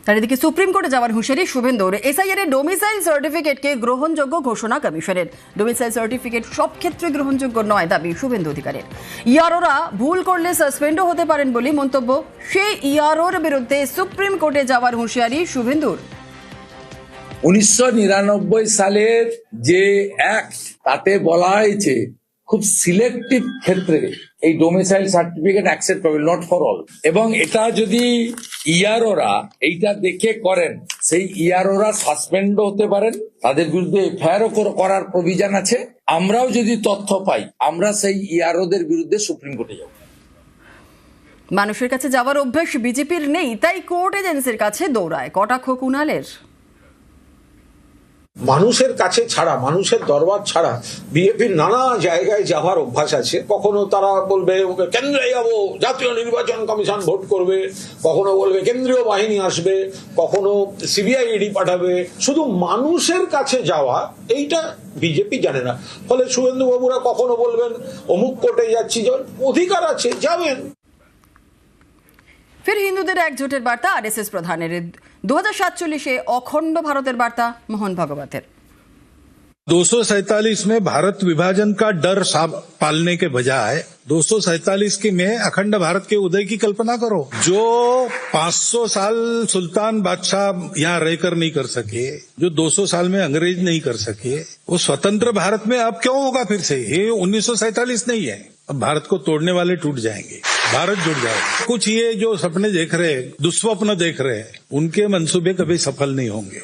তার এদিকে সুপ্রিম কোর্টে যাওয়ার হুঁশিয়ারি শুভেন্দুর। এসআইআর এর ডোমিসাইল সার্টিফিকেটকে গ্রহণযোগ্য ঘোষণা কমিশনের। ডোমিসাইল সার্টিফিকেট সব ক্ষেত্রে গ্রহণযোগ্য নয় দাবি শুভেন্দু অধিকারীর। ইআরওরা ভুল করলে সাসপেন্ডও হতে পারেন বলে মন্তব্য। সেই ইআরওর বিরুদ্ধে সুপ্রিম কোর্টে যাওয়ার হুঁশিয়ারি শুভেন্দুর। 1999 সালের যে অ্যাক্ট তাতে বলা হয়েছে খুব সিলেক্টিভ ক্ষেত্রে এই domicile certificate acceptable, not for all. এবং এটা যদি ইআরওরা এইটা দেখে করেন, সেই ইআরওরা সাসপেন্ডও হতে পারেন, তাদের বিরুদ্ধে এফআইআরও করার প্রভিশন আছে। আমরাও যদি তথ্য পাই, আমরা সেই ইআরওদের বিরুদ্ধে সুপ্রিম কোর্টে যাব। মানুষের কাছে যাওয়ার অভ্যাস বিজেপির নেই, তাই কোর্ট এজেন্সির কাছে দৌড়ায়, কটাক্ষ কুণালের। মানুষের কাছে ছাড়া, মানুষের দরবার ছাড়া বিজেপির নানা জায়গায় যাওয়ার অভ্যাস আছে। কখনো তারা বলবে কেন্দ্রে যাব, জাতীয় নির্বাচন কমিশন ভোট করবে, কখনো বলবে কেন্দ্রীয় বাহিনী আসবে, কখনো সিবিআই ইডি পাঠাবে। শুধু মানুষের কাছে যাওয়া এইটা বিজেপি জানে না। ফলে শুভেন্দু বাবুরা কখনো বলবেন অমুক কোর্টে যাচ্ছি, অধিকার আছে, যাবেন। ফের হিন্দুদের একজোটের বার্তা আরএসএস প্রধানের। 2047-এ অখণ্ড ভারতের বার্তা মোহন ভাগবতের। 247 में भारत विभाजन का डर पालने के बजाय 247 की में अखंड भारत के उदय की कल्पना करो। जो 500 साल सुल्तान बादशाह यहाँ रहकर नहीं कर सके, जो 200 साल में अंग्रेज नहीं कर सके, वो स्वतंत्र भारत में अब क्यों होगा फिर से? ये 1947 नहीं है। अब भारत को तोड़ने वाले टूट जाएंगे, भारत जुड़ जाएगा। कुछ ये जो सपने देख रहे हैं, दुस्वप्न देख रहे हैं, उनके मंसूबे कभी सफल नहीं होंगे।